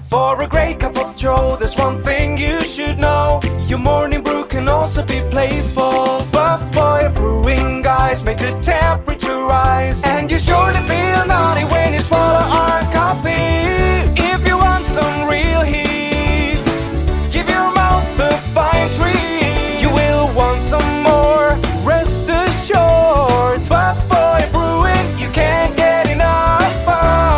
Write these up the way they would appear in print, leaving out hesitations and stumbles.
For a great cup of joe, there's one thing you should know. Your morning brew can also be playful. Buff Boy Brewing guys make the temperature rise, and you surely feel naughty when you swallow our coffee. If you want some real heat, give your mouth a fine treat. You will want some more, rest assured. Buff Boy Brewing, you can't get enough of.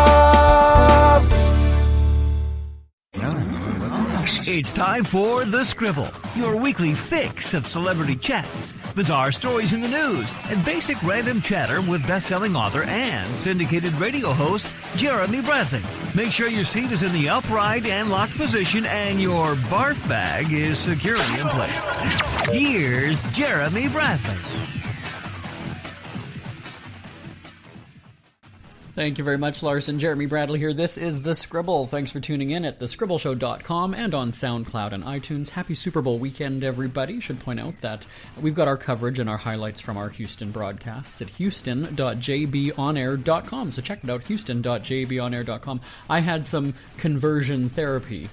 It's time for The Scribble, your weekly fix of celebrity chats, bizarre stories in the news, and basic random chatter with best-selling author and syndicated radio host Jeremy Bradley. Make sure your seat is in the upright and locked position and your barf bag is securely in place. Here's Jeremy Bradley. Thank you very much, Larson. Jeremy Bradley here. This is The Scribble. Thanks for tuning in at thescribbleshow.com and on SoundCloud and iTunes. Happy Super Bowl weekend, everybody. Should point out that we've got our coverage and our highlights from our Houston broadcasts at houston.jbonair.com. So check it out, houston.jbonair.com. I had some conversion therapy.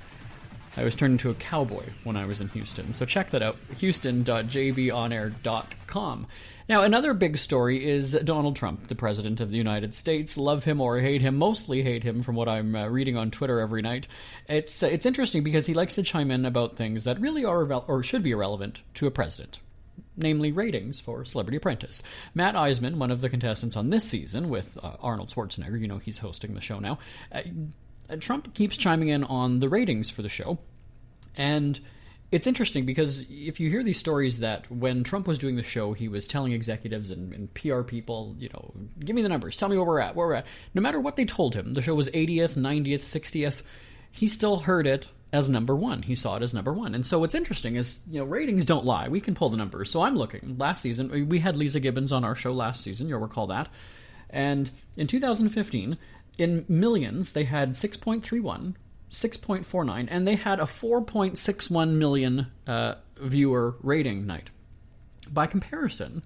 I was turned into a cowboy when I was in Houston. So check that out, houston.jbonair.com. Now, another big story is Donald Trump, the President of the United States. Love him or hate him, mostly hate him from what I'm reading on Twitter every night. It's interesting because he likes to chime in about things that really are or should be irrelevant to a president, namely ratings for Celebrity Apprentice. Matt Iseman, one of the contestants on this season with Arnold Schwarzenegger, you know he's hosting the show now, Trump keeps chiming in on the ratings for the show, and it's interesting because if you hear these stories that when Trump was doing the show, he was telling executives and PR people, you know, give me the numbers, tell me where we're at. No matter what they told him, the show was 80th, 90th, 60th, he still heard it as number one. He saw it as number one. And so what's interesting is, you know, ratings don't lie. We can pull the numbers. So I'm looking. Last season, we had Lisa Gibbons on our show last season. You'll recall that. And in 2015, in millions, they had 6.31, 6.49, and they had a 4.61 million viewer rating night. By comparison,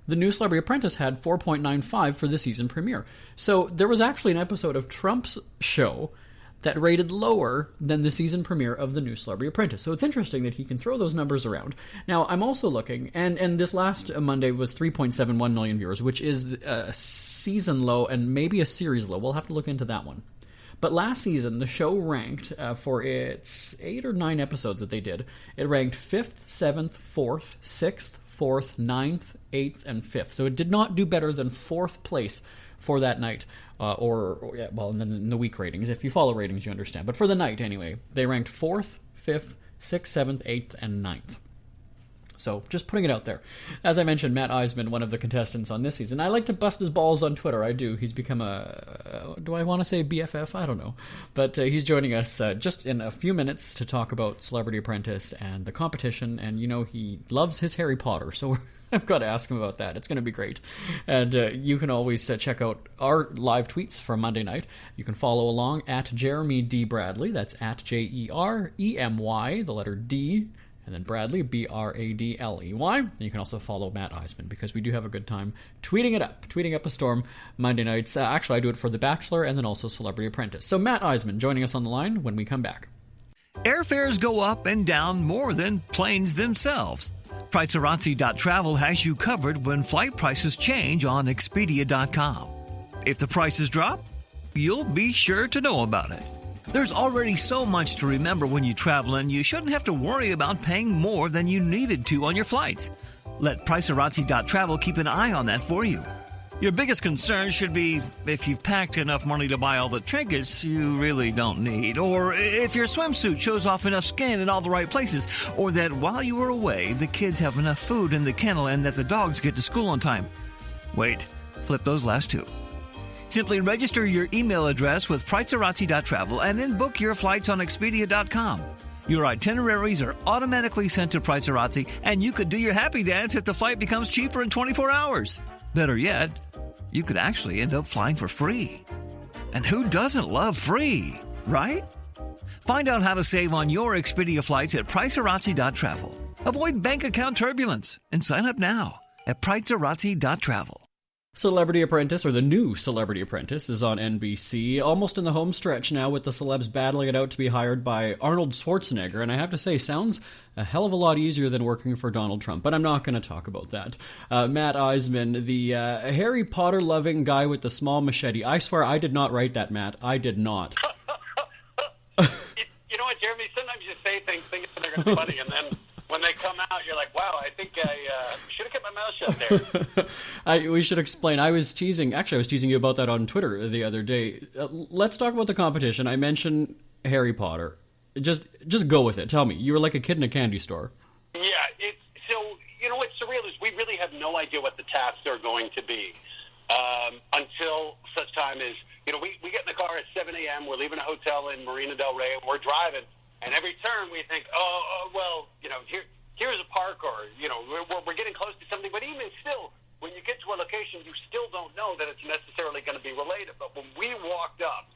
the new Celebrity Apprentice had 4.95 for the season premiere. So there was actually an episode of Trump's show that rated lower than the season premiere of the new Celebrity Apprentice. So it's interesting that he can throw those numbers around. Now, I'm also looking, and this last Monday was 3.71 million viewers, which is a season low and maybe a series low. We'll have to look into that one. But last season, the show ranked, for its 8 or 9 episodes that they did, it ranked 5th, 7th, 4th, 6th, 4th, 9th, 8th, and 5th. So it did not do better than 4th place for that night, in the week ratings. If you follow ratings, you understand. But for the night, anyway, they ranked 4th, 5th, 6th, 7th, 8th, and 9th. So, just putting it out there. As I mentioned, Matt Iseman, one of the contestants on this season. I like to bust his balls on Twitter. I do. He's become do I want to say BFF? I don't know. But he's joining us just in a few minutes to talk about Celebrity Apprentice and the competition. And, you know, he loves his Harry Potter, so I've got to ask him about that. It's going to be great. And you can always check out our live tweets from Monday night. You can follow along at Jeremy D. Bradley. That's at Jeremy, the letter D, and then Bradley, Bradley. And you can also follow Matt Iseman because we do have a good time tweeting up a storm Monday nights. Actually, I do it for The Bachelor and then also Celebrity Apprentice. So Matt Iseman joining us on the line when we come back. Airfares go up and down more than planes themselves. Pricearazzi.travel has you covered when flight prices change on Expedia.com. If the prices drop, you'll be sure to know about it. There's already so much to remember when you travel, and you shouldn't have to worry about paying more than you needed to on your flights. Let Pricearazzi.travel keep an eye on that for you. Your biggest concern should be if you've packed enough money to buy all the trinkets you really don't need, or if your swimsuit shows off enough skin in all the right places, or that while you were away, the kids have enough food in the kennel and that the dogs get to school on time. Wait, flip those last two. Simply register your email address with Pricearazzi.travel and then book your flights on Expedia.com. Your itineraries are automatically sent to Pricearazzi, and you could do your happy dance if the flight becomes cheaper in 24 hours. Better yet, you could actually end up flying for free. And who doesn't love free, right? Find out how to save on your Expedia flights at Pricearazzi.travel. Avoid bank account turbulence and sign up now at Pricearazzi.travel. Celebrity Apprentice, or the new Celebrity Apprentice, is on NBC, almost in the home stretch now with the celebs battling it out to be hired by Arnold Schwarzenegger, and I have to say, sounds a hell of a lot easier than working for Donald Trump, but I'm not going to talk about that. Matt Iseman, the Harry Potter-loving guy with the small machete. I swear I did not write that, Matt. I did not. You know what, Jeremy? Sometimes you say things thinking they're going to be funny, and then when they come out, you're like, wow, I think I should have kept my mouth shut there. We should explain. I was teasing you about that on Twitter the other day. Let's talk about the competition. I mentioned Harry Potter. Just go with it. Tell me. You were like a kid in a candy store. Yeah. So, you know what's surreal is we really have no idea what the tasks are going to be until such time as, you know, we get in the car at 7 a.m., we're leaving a hotel in Marina Del Rey, and we're driving, and every turn we think, well, you know, here's a park, or, you know, we're getting close to something. But even still, when you get to a location, you still don't know that it's necessarily going to be related. But when we walked up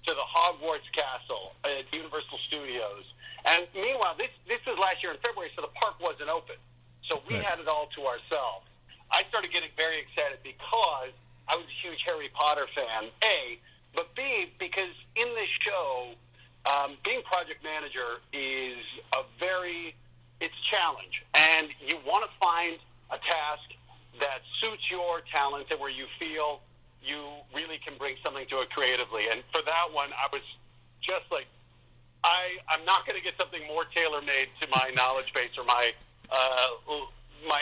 to the Hogwarts Castle at Universal Studios, and meanwhile, this was last year in February, so the park wasn't open. So we had it all to ourselves. I started getting very excited because I was a huge Harry Potter fan, A, but B, because in this show, being project manager is it's a challenge. And you want to find a task that suits your talent and where you feel you really can bring something to it creatively. And for that one, I was just like, I'm not going to get something more tailor-made to my knowledge base or my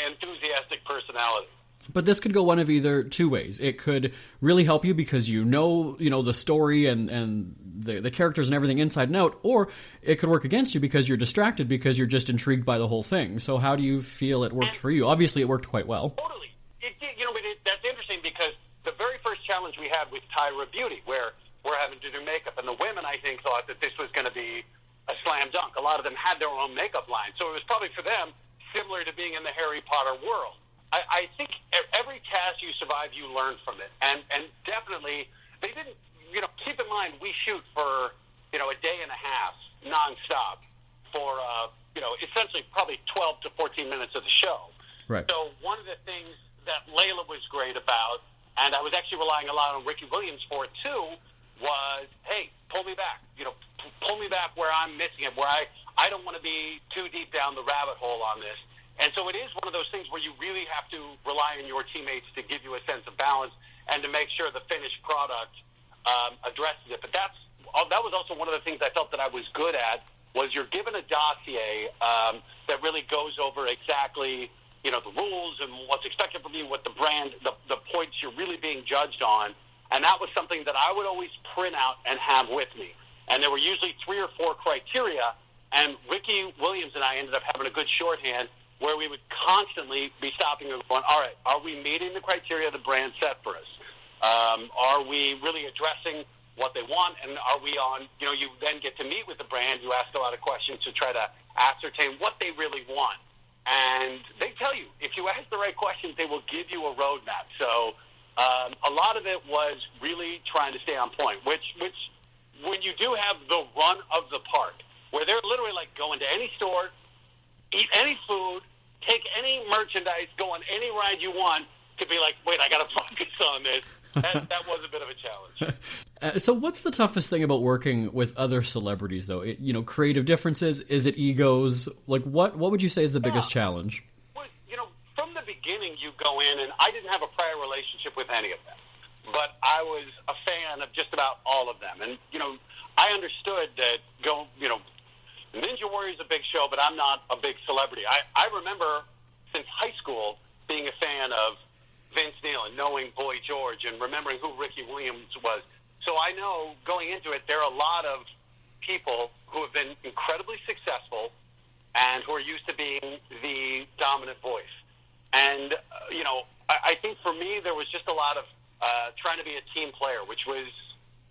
enthusiastic personality. But this could go one of either two ways. It could really help you because you know the story and the characters and everything inside and out, or it could work against you because you're distracted because you're just intrigued by the whole thing. So how do you feel it worked for you? Obviously, it worked quite well. Totally. It did. That's interesting because the very first challenge we had with Tyra Beauty, where we're having to do makeup, and the women, I think, thought that this was going to be a slam dunk. A lot of them had their own makeup line, so it was probably for them similar to being in the Harry Potter world. I think every task you survive, you learn from it. And definitely, they didn't, keep in mind, we shoot for, a day and a half nonstop for, essentially probably 12 to 14 minutes of the show. Right. So one of the things that Layla was great about, and I was actually relying a lot on Ricky Williams for it too, was, hey, pull me back. Pull me back where I'm missing it, where I don't want to be too deep down the rabbit hole on this. And so it is one of those things where you really have to rely on your teammates to give you a sense of balance and to make sure the finished product addresses it. But that was also one of the things I felt that I was good at, was you're given a dossier that really goes over exactly, the rules and what's expected from you, what the brand, the points you're really being judged on. And that was something that I would always print out and have with me. And there were usually 3 or 4 criteria, and Ricky Williams and I ended up having a good shorthand where we would constantly be stopping and going, all right, are we meeting the criteria the brand set for us? Are we really addressing what they want? And are we on, you then get to meet with the brand. You ask a lot of questions to try to ascertain what they really want. And they tell you, if you ask the right questions, they will give you a roadmap. So a lot of it was really trying to stay on point, which when you do have the run of the park, where they're literally like going to any store, eat any food, take any merchandise, go on any ride you want, to be like, wait, I got to focus on this. That was a bit of a challenge. So what's the toughest thing about working with other celebrities, though? Creative differences? Is it egos? Like, what would you say is the biggest challenge? Well, from the beginning, you go in, and I didn't have a prior relationship with any of them. But I was a fan of just about all of them. And, I understood that Ninja Warrior is a big show, but I'm not a big celebrity. I remember since high school being a fan of Vince Neil and knowing Boy George and remembering who Ricky Williams was. So I know going into it, there are a lot of people who have been incredibly successful and who are used to being the dominant voice. And, I think for me, there was just a lot of trying to be a team player, which was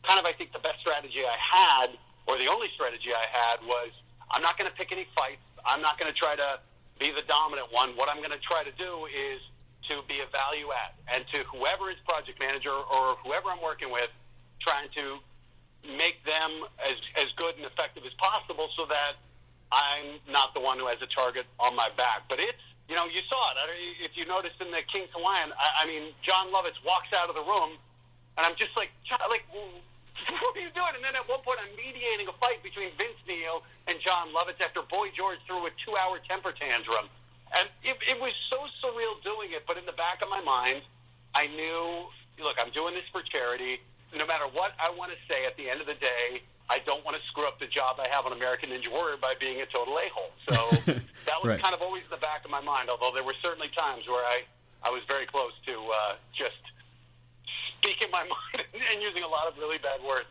kind of, I think, the best strategy I had, or the only strategy I had, was I'm not going to pick any fights. I'm not going to try to be the dominant one. What I'm going to try to do is to be a value add. And to whoever is project manager or whoever I'm working with, trying to make them as good and effective as possible so that I'm not the one who has a target on my back. But it's You saw it. If you noticed in the King's Hawaiian, I mean, John Lovitz walks out of the room, and I'm just like, what are you doing? And then at one point, I'm mediating a fight between Vince Neil and John Lovitz after Boy George threw a 2-hour temper tantrum. And it was so surreal doing it, but in the back of my mind, I knew, look, I'm doing this for charity. No matter what I want to say at the end of the day, I don't want to screw up the job I have on American Ninja Warrior by being a total a-hole. So that was Right. kind of always in the back of my mind, although there were certainly times where I was very close to just speaking my mind and using a lot of really bad words.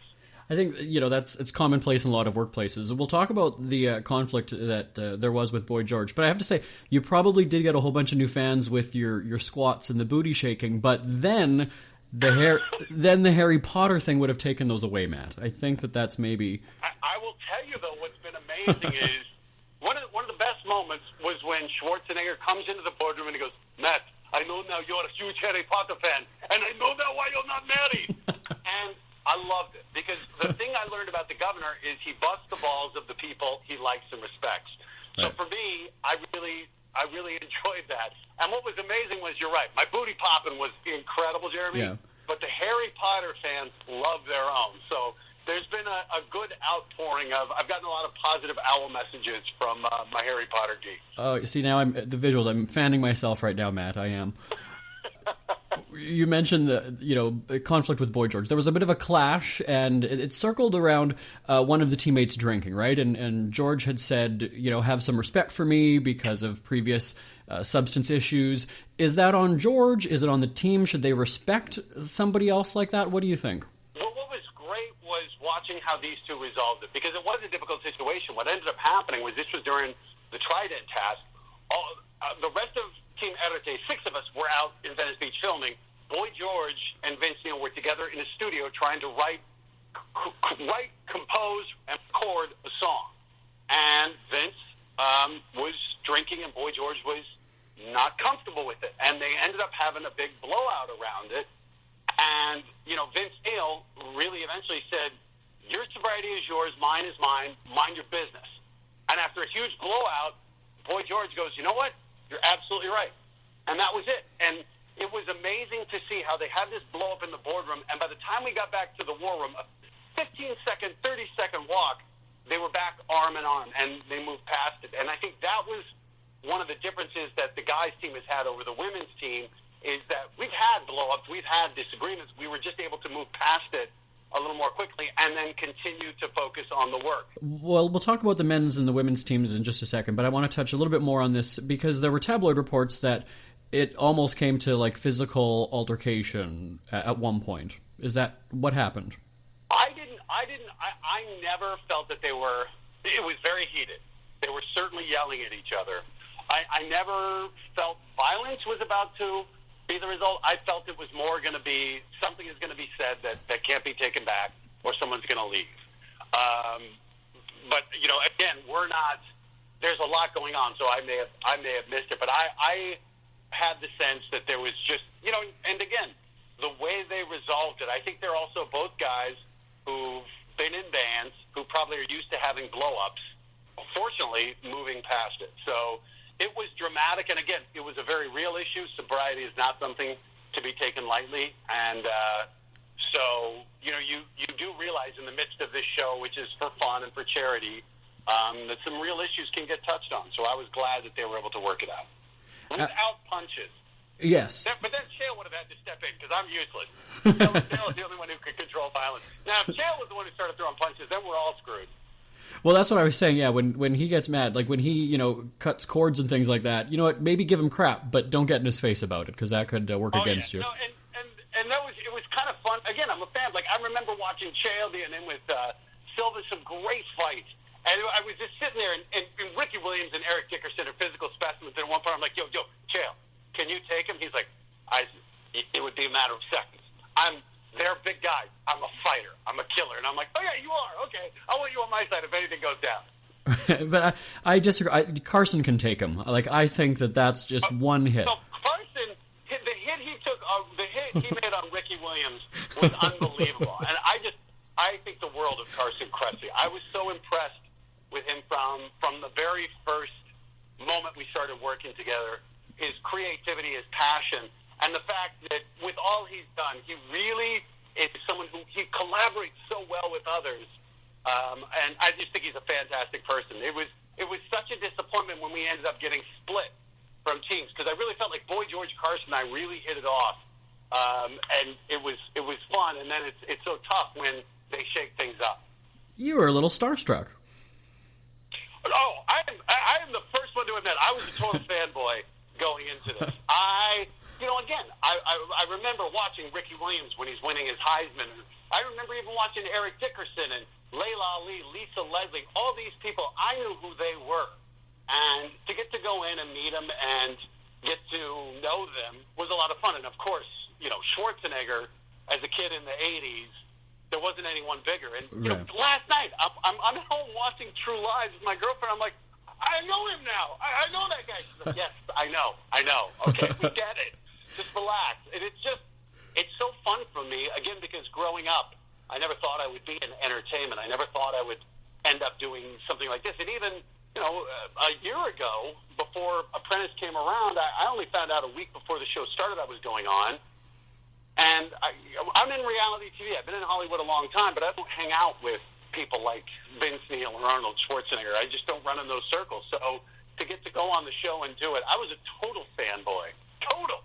I think it's commonplace in a lot of workplaces. We'll talk about the conflict that there was with Boy George, but I have to say you probably did get a whole bunch of new fans with your squats and the booty shaking. But then the Harry Potter thing would have taken those away, Matt. I think that's maybe. I will tell you though, what's been amazing is one of the best moments was when Schwarzenegger comes into the boardroom and he goes, "Matt, I know now you're a huge Harry Potter fan, and I know now why you're not married." And I loved it because the thing I learned about the governor is he busts the balls of the people he likes and respects. So for me, I really enjoyed that. And what was amazing was, you're right, my booty popping was incredible, Jeremy. Yeah. But the Harry Potter fans love their own. So there's been a good outpouring of. I've gotten a lot of positive owl messages from my Harry Potter geeks. Oh, see, now the visuals. I'm fanning myself right now, Matt. I am. You mentioned the conflict with Boy George. There was a bit of a clash, and it circled around one of the teammates drinking, right? And George had said, have some respect for me because of previous substance issues. Is that on George? Is it on the team? Should they respect somebody else like that? What do you think? Well, what was great was watching how these two resolved it, because it was a difficult situation. What ended up happening was this was during the Trident task. The rest of Team Erete, 6 of us were out in Venice Beach filming. Boy George and Vince Neil were together in a studio trying to write, compose, and record a song. And Vince was drinking, and Boy George was not comfortable with it. And they ended up having a big blowout around it. And, Vince Neil really eventually said, "Your sobriety is yours, mine is mine, mind your business." And after a huge blowout, Boy George goes, "You know what? You're absolutely right." And that was it. And it was amazing to see how they had this blow up in the boardroom, and by the time we got back to the war room, a 15-second, 30-second walk, they were back arm in arm, and they moved past it. And I think that was one of the differences that the guys' team has had over the women's team, is that we've had blow-ups, we've had disagreements. We were just able to move past it a little more quickly and then continue to focus on the work. Well, we'll talk about the men's and the women's teams in just a second, but I want to touch a little bit more on this because there were tabloid reports that it almost came to physical altercation at one point. Is that what happened? I never felt that it was very heated. They were certainly yelling at each other. I never felt violence was about to be the result. I felt it was more going to be something is going to be said that can't be taken back, or someone's going to leave. But again, we're not. There's a lot going on, so I may have missed it. But I had the sense that there was just and again, the way they resolved it. I think they're also both guys who've been in bands who probably are used to having blow-ups. Fortunately, moving past it. So it was dramatic, and again, it was a very real issue. Sobriety is not something to be taken lightly, and so you do realize in the midst of this show, which is for fun and for charity, that some real issues can get touched on. So I was glad that they were able to work it out without punches. Yes. But then Chael would have had to step in because I'm useless. Chael is the only one who could control violence. Now, if Chael was the one who started throwing punches, then we're all screwed. Well, that's what I was saying. Yeah, when he gets mad, when he cuts cords and things like that, maybe give him crap, but don't get in his face about it because that could work against you. No, and it was kind of fun. Again, I'm a fan. I remember watching Chael being in with Silva, some great fights. And I was just sitting there, and Ricky Williams and Eric Dickerson are physical specimens. And at one point, I'm like, yo, Chael, can you take him? He's like, it would be a matter of seconds. They're big guys. I'm a fighter. I'm a killer. And I'm like, oh, yeah, you are. Okay. I want you on my side if anything goes down. But I disagree. Carson can take him. I think that's just one hit. So Carson, the hit he took, the hit he made on Ricky Williams was unbelievable. And I think the world of Carson Cressy. I was so impressed with him from the very first moment we started working together. His creativity, his passion, and the fact that with all he's done, he really is someone who he collaborates so well with others. And I just think he's a fantastic person. It was such a disappointment when we ended up getting split from teams, because I really felt like Boy George Carson and I really hit it off, and it was fun. And then it's so tough when they shake things up. You were a little starstruck. Oh, I am the first one to admit I was a total fanboy going into this. I remember watching Ricky Williams when he's winning his Heisman. I remember even watching Eric Dickerson and Layla Ali, Lisa Leslie, all these people. I knew who they were. And to get to go in and meet them and get to know them was a lot of fun. And, of course, Schwarzenegger, as a kid in the 80s, there wasn't anyone bigger. And last night, I'm at home watching True Lies with my girlfriend. I'm like, I know him now. I know that guy. She's like, yes, I know. Okay, we get it. Just relax. And it's so fun for me, again, because growing up, I never thought I would be in entertainment. I never thought I would end up doing something like this. And even, a year ago, before Apprentice came around, I only found out a week before the show started I was going on. And I'm in reality TV. I've been in Hollywood a long time, but I don't hang out with people like Vince Neil or Arnold Schwarzenegger. I just don't run in those circles. So to get to go on the show and do it, I was a total fanboy. Total.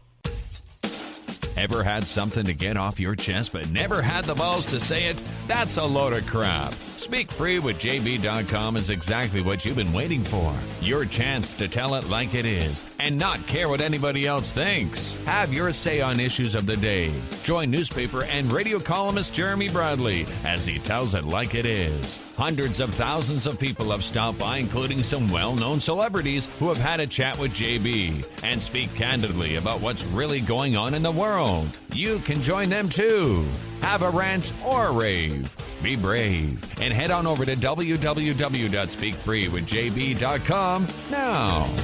Ever had something to get off your chest but never had the balls to say it? That's a load of crap. Speak Free with JB.com is exactly what you've been waiting for. Your chance to tell it like it is and not care what anybody else thinks. Have your say on issues of the day. Join newspaper and radio columnist Jeremy Bradley as he tells it like it is. Hundreds of thousands of people have stopped by, including some well-known celebrities who have had a chat with JB and speak candidly about what's really going on in the world. You can join them too. Have a rant or a rave. Be brave and head on over to www.speakfreewithjb.com now.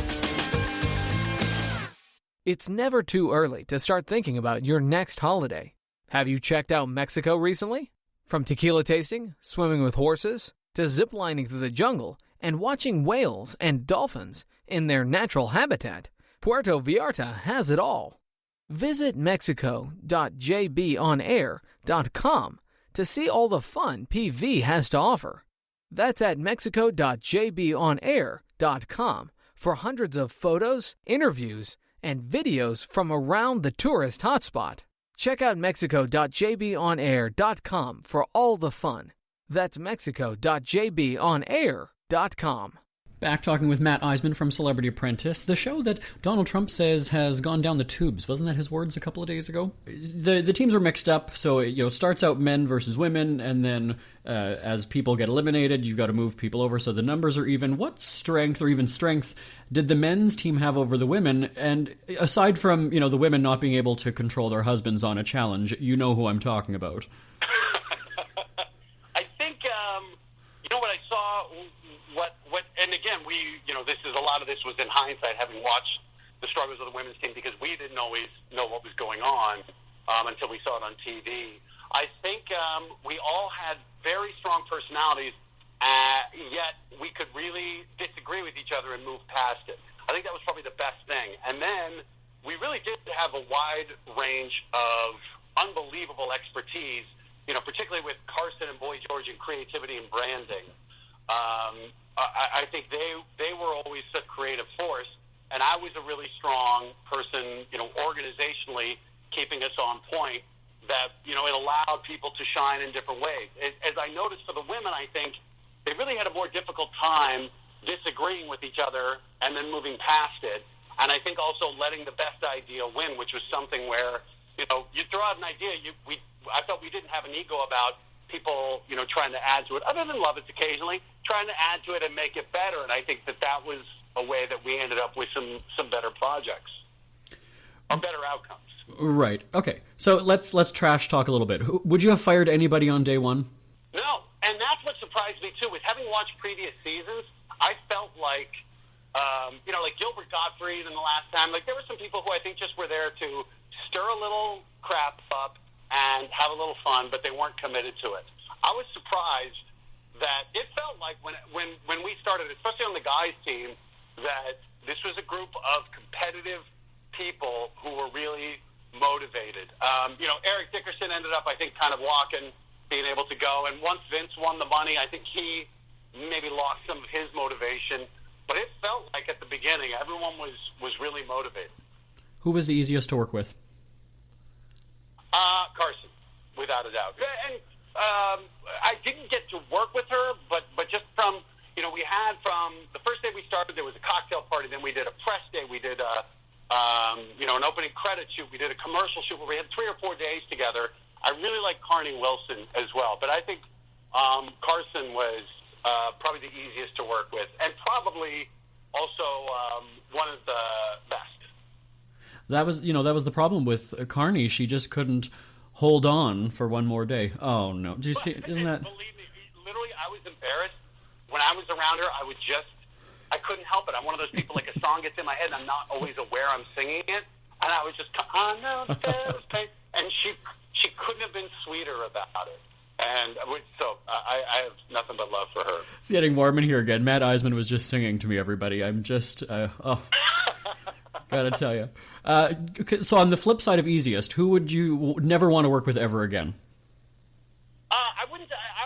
It's never too early to start thinking about your next holiday. Have you checked out Mexico recently? From tequila tasting, swimming with horses, to ziplining through the jungle and watching whales and dolphins in their natural habitat, Puerto Vallarta has it all. Visit mexico.jbonair.com to see all the fun PV has to offer. That's at mexico.jbonair.com for hundreds of photos, interviews, and videos from around the tourist hotspot. Check out mexico.jbonair.com for all the fun. That's mexico.jbonair.com. Back talking with Matt Iseman from Celebrity Apprentice, the show that Donald Trump says has gone down the tubes. Wasn't that his words a couple of days ago? The teams are mixed up, so it starts out men versus women, and then as people get eliminated, you've got to move people over so the numbers are even. What strength or even strengths did the men's team have over the women? And aside from the women not being able to control their husbands on a challenge, you know who I'm talking about. I think what I saw. And again, this is a lot of this was in hindsight, having watched the struggles of the women's team, because we didn't always know what was going on until we saw it on TV. I think we all had very strong personalities, yet we could really disagree with each other and move past it. I think that was probably the best thing. And then we really did have a wide range of unbelievable expertise, particularly with Carson and Boy George in creativity and branding. I think they were always a creative force, and I was a really strong person, organizationally keeping us on point, that, it allowed people to shine in different ways. As I noticed for the women, I think they really had a more difficult time disagreeing with each other and then moving past it. And I think also letting the best idea win, which was something where, you throw out an idea, I felt we didn't have an ego about people, trying to add to it, other than love it occasionally, trying to add to it and make it better. And I think that was a way that we ended up with some better projects or better outcomes. Right. Okay. So let's trash talk a little bit. Would you have fired anybody on day one? No. And that's what surprised me too, is having watched previous seasons, I felt like, like Gilbert Gottfried in the last time, like there were some people who I think just were there to stir a little crap up and have a little fun, but they weren't committed to it. I was surprised that it felt like when we started, especially on the guys' team, that this was a group of competitive people who were really motivated. Eric Dickerson ended up, I think, kind of walking, being able to go. And once Vince won the money, I think he maybe lost some of his motivation. But it felt like at the beginning, everyone was really motivated. Who was the easiest to work with? Carson, without a doubt. And I didn't get to work with her, but just from, we had from the first day we started, there was a cocktail party, then we did a press day, we did an opening credit shoot, we did a commercial shoot where we had 3 or 4 days together. I really like Carney Wilson as well, but I think Carson was probably the easiest to work with, and probably also one of the best. That was the problem with Carney. She just couldn't hold on for one more day. Oh no! Do you see? Isn't that? Believe me, literally, I was embarrassed when I was around her. I couldn't help it. I'm one of those people, like a song gets in my head and I'm not always aware I'm singing it. And I was just, and she couldn't have been sweeter about it. And so I have nothing but love for her. It's getting Mormon here again. Matt Iseman was just singing to me, everybody. I'm just, gotta tell you. So on the flip side of easiest, who would you never want to work with ever again? I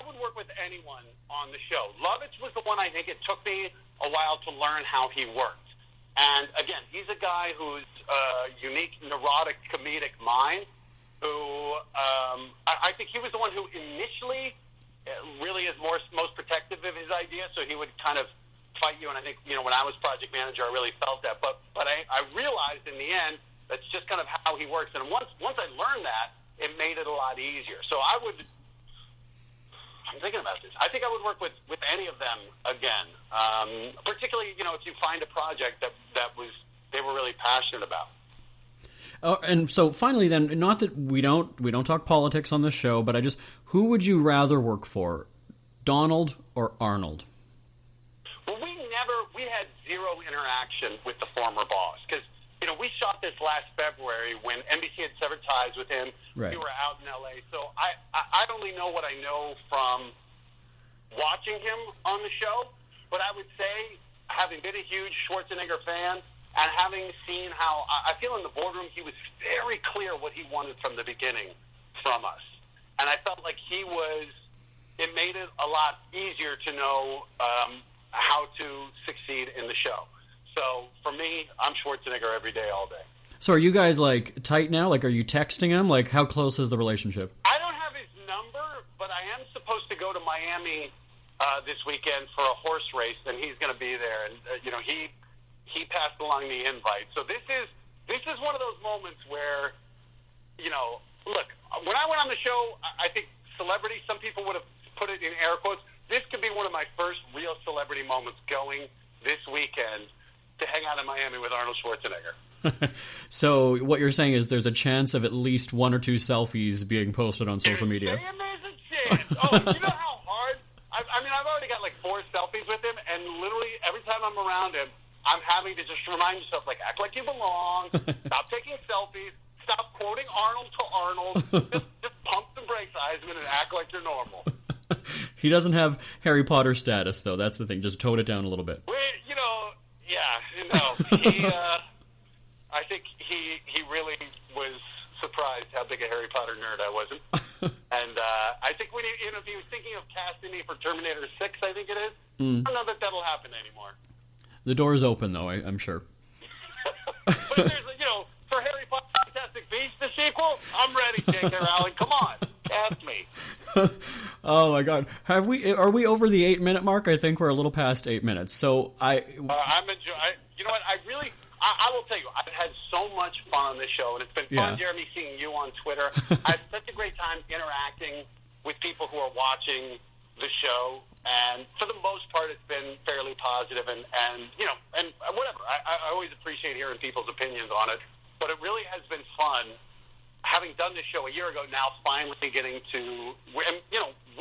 would work with anyone on the show. Lovitz was the one I think it took me a while to learn how he worked. And again, he's a guy who's a unique, neurotic, comedic mind who I think he was the one who initially really is most protective of his idea, so he would kind of fight you. And I think, when I was project manager, I really felt that. But I realized in the end that's just kind of how he works. And once I learned that, it made it a lot easier. So I'm thinking about this. I think I would work with any of them again, particularly if you find a project that they were really passionate about. Oh, and so finally, then, not that we don't talk politics on this show, but who would you rather work for, Donald or Arnold? Well, we had zero interaction with the former boss because we shot this last February when NBC had severed ties with him. Right. We were out in LA, so I only know what I know from watching him on the show. But I would say, having been a huge Schwarzenegger fan and having seen how I feel in the boardroom, he was very clear what he wanted from the beginning from us, and I felt like it made it a lot easier to know how to succeed in the show. So for me, I'm Schwarzenegger every day, all day. So are you guys tight now? Are you texting him? How close is the relationship? I don't have his number, but I am supposed to go to Miami this weekend for a horse race, and he's going to be there. And he passed along the invite. So this is one of those moments where, look, when I went on the show, I think celebrity. Some people would have put it in air quotes. This could be one of my first real celebrity moments going this weekend to hang out in Miami with Arnold Schwarzenegger. So what you're saying is there's a chance of at least 1 or 2 selfies being posted on social media. There's a chance. Oh, you know how hard? I've already got 4 selfies with him, and literally every time I'm around him, I'm having to just remind yourself, act like you belong, stop taking selfies, stop quoting Arnold to Arnold, just pump the brakes, Iseman, and act like you're normal. He doesn't have Harry Potter status, though. That's the thing. Just tone it down a little bit. I think he really was surprised how big a Harry Potter nerd I wasn't. And I think if he was thinking of casting me for Terminator 6, I think it is, I don't know that that'll happen anymore. The door is open, though, I'm sure. But if there's, for Harry Potter Fantastic Beasts, the sequel, I'm ready, J.K. Rowling. Come on, cast me. Oh my God, are we over the 8-minute mark? I think we're a little past 8 minutes. So I'm enjoying. You know what? I will tell you, I've had so much fun on this show, and it's been fun, Jeremy, seeing you on Twitter. I had such a great time interacting with people who are watching the show, and for the most part, it's been fairly positive, and whatever. I always appreciate hearing people's opinions on it, but it really has been fun. Having done this show a year ago, now finally getting to, we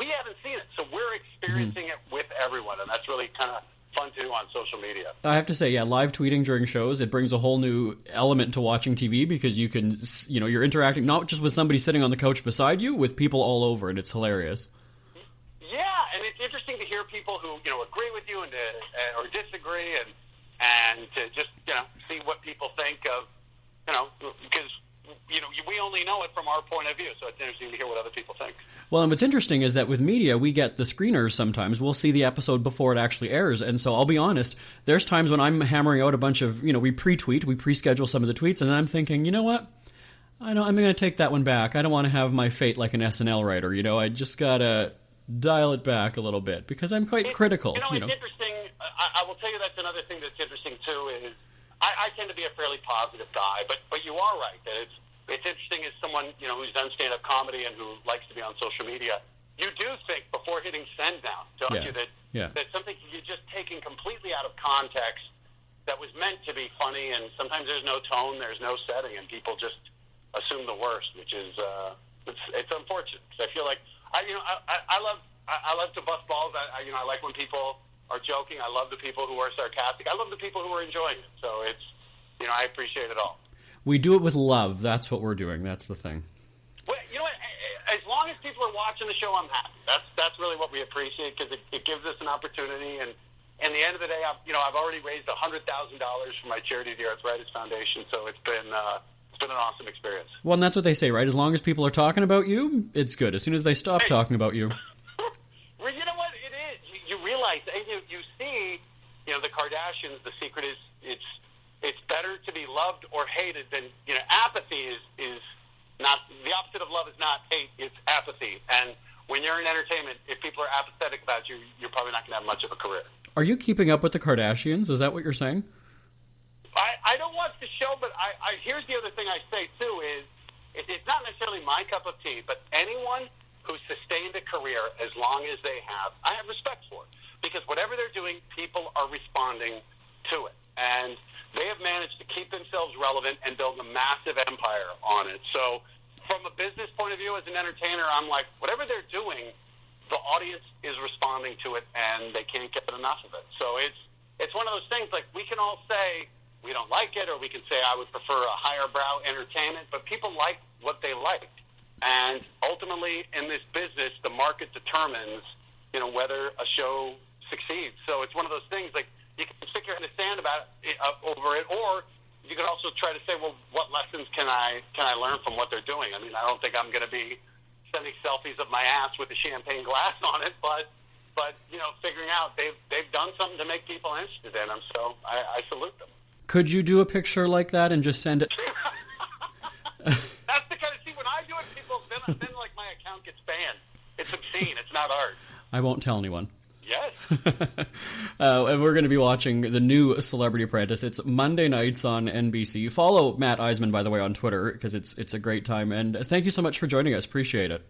haven't seen it, so we're experiencing it with everyone, and that's really kind of fun to do on social media. I have to say, live tweeting during shows, it brings a whole new element to watching TV because you can, you're interacting not just with somebody sitting on the couch beside you, with people all over, and it's hilarious. Yeah, and it's interesting to hear people who, agree with you and or disagree, and and to just, see what people think of, because, we only know it from our point of view, so it's interesting to hear what other people think. Well, and what's interesting is that with media, we get the screeners sometimes. We'll see the episode before it actually airs, and so I'll be honest, there's times when I'm hammering out a bunch of, we pre-tweet, we pre-schedule some of the tweets, and then I'm thinking, you know what? I'm going to take that one back. I don't want to have my fate like an SNL writer, I just got to dial it back a little bit, because I'm quite critical. It's interesting. I will tell you that's another thing that's interesting, too, is I tend to be a fairly positive guy, but you are right that it's interesting as someone, who's done stand-up comedy and who likes to be on social media, you do think before hitting send down, don't you, that something you're just taking completely out of context that was meant to be funny, and sometimes there's no tone, there's no setting, and people just assume the worst, which is it's unfortunate, because I feel like I love to bust balls. I like when people are joking. I love the people who are sarcastic. I love the people who are enjoying it. So it's, I appreciate it all. We do it with love. That's what we're doing. That's the thing. Well, you know what? As long as people are watching the show, I'm happy. That's really what we appreciate, because it gives us an opportunity. And at the end of the day, I've already raised $100,000 for my charity, the Arthritis Foundation. So it's been an awesome experience. Well, and that's what they say, right? As long as people are talking about you, it's good. As soon as they stop talking about you. Well, you know what? It is. You realize, you see, the Kardashians, the secret is it's better to be loved or hated than, apathy is not, the opposite of love is not hate, it's apathy. And when you're in entertainment, if people are apathetic about you, you're probably not going to have much of a career. Are you keeping up with the Kardashians? Is that what you're saying? I don't watch the show, but here's the other thing I say, too, is it's not necessarily my cup of tea, but anyone who's sustained a career as long as they have, I have respect for it. Because whatever they're doing, people are responding to it. And they have managed to keep themselves relevant and build a massive empire on it. So from a business point of view, as an entertainer, I'm like, whatever they're doing, the audience is responding to it, and they can't get enough of it. So it's one of those things, like, we can all say we don't like it, or we can say I would prefer a higher brow entertainment, but people like what they like. And ultimately, in this business, the market determines, whether a show succeeds. So it's one of those things, like, you can stick your head in the sand over it, or you can also try to say, well, what lessons can I learn from what they're doing? I mean, I don't think I'm going to be sending selfies of my ass with a champagne glass on it, but figuring out they've done something to make people interested in them, so I salute them. Could you do a picture like that and just send it? That's the kind of, when I do it, people, then like my account gets banned. It's obscene. It's not art. I won't tell anyone. Yes. And we're going to be watching the new Celebrity Apprentice. It's Monday nights on NBC. Follow Matt Iseman, by the way, on Twitter, because it's a great time. And thank you so much for joining us. Appreciate it.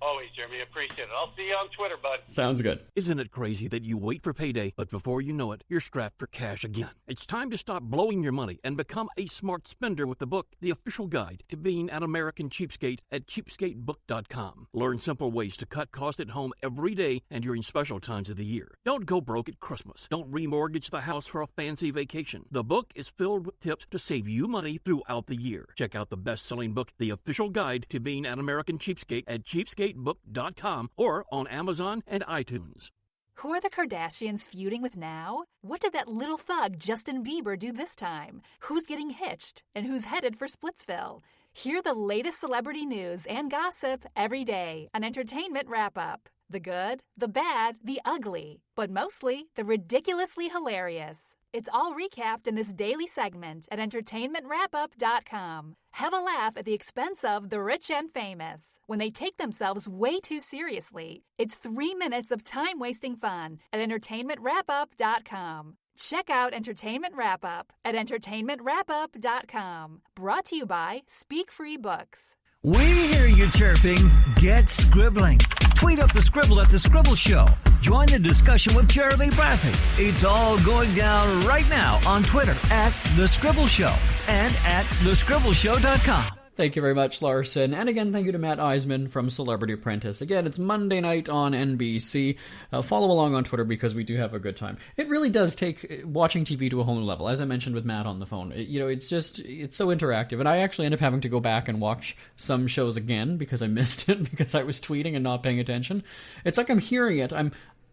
Always, Jeremy. Appreciate it. I'll see you on Twitter, bud. Sounds good. Isn't it crazy that you wait for payday, but before you know it, you're strapped for cash again? It's time to stop blowing your money and become a smart spender with the book, The Official Guide to Being an American Cheapskate, at cheapskatebook.com. Learn simple ways to cut costs at home every day and during special times of the year. Don't go broke at Christmas. Don't remortgage the house for a fancy vacation. The book is filled with tips to save you money throughout the year. Check out the best-selling book, The Official Guide to Being an American Cheapskate, at cheapskatebook.com or on Amazon and iTunes. Who are the Kardashians feuding with now? What did that little thug Justin Bieber do this time? Who's getting hitched? And who's headed for Splitsville? Hear the latest celebrity news and gossip every day on Entertainment Wrap-Up. The good, the bad, the ugly, but mostly the ridiculously hilarious. It's all recapped in this daily segment at entertainmentwrapup.com. Have a laugh at the expense of the rich and famous when they take themselves way too seriously. It's 3 minutes of time-wasting fun at entertainmentwrapup.com. Check out Entertainment Wrap-Up at entertainmentwrapup.com. Brought to you by Speak Free Books. We hear you chirping. Get scribbling. Tweet up the Scribble at The Scribble Show. Join the discussion with Jeremy Brathy. It's all going down right now on Twitter at The Scribble Show and at thescribbleshow.com. Thank you very much, Larson. And again, thank you to Matt Iseman from Celebrity Apprentice. Again, it's Monday night on NBC. Follow along on Twitter because we do have a good time. It really does take watching TV to a whole new level. As I mentioned with Matt on the phone, it's so interactive. And I actually end up having to go back and watch some shows again because I missed it because I was tweeting and not paying attention. It's like I'm hearing it.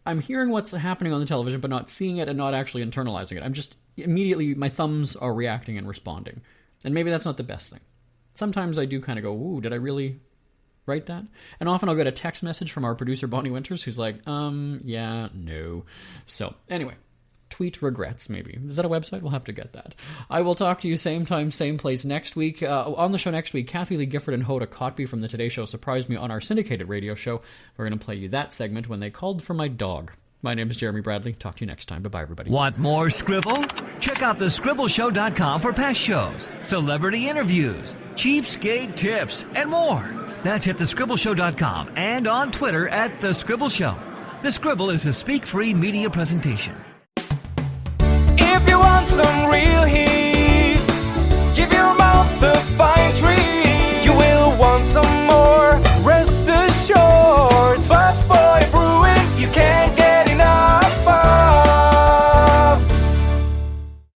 I'm hearing what's happening on the television, but not seeing it and not actually internalizing it. I'm just immediately, my thumbs are reacting and responding. And maybe that's not the best thing. Sometimes I do kind of go, ooh, did I really write that? And often I'll get a text message from our producer, Bonnie Winters, who's like, yeah, no. So, anyway. Tweet regrets, maybe. Is that a website? We'll have to get that. I will talk to you same time, same place next week. On the show next week, Kathy Lee Gifford and Hoda Kotb from the Today Show surprised me on our syndicated radio show. We're going to play you that segment when they called for my dog. My name is Jeremy Bradley. Talk to you next time. Bye-bye, everybody. Want more Scribble? Check out thescribbleshow.com for past shows, celebrity interviews, cheapskate tips, and more. That's at thescribbleshow.com and on Twitter at The Scribble Show. The Scribble is a speak-free media presentation. If you want some real heat,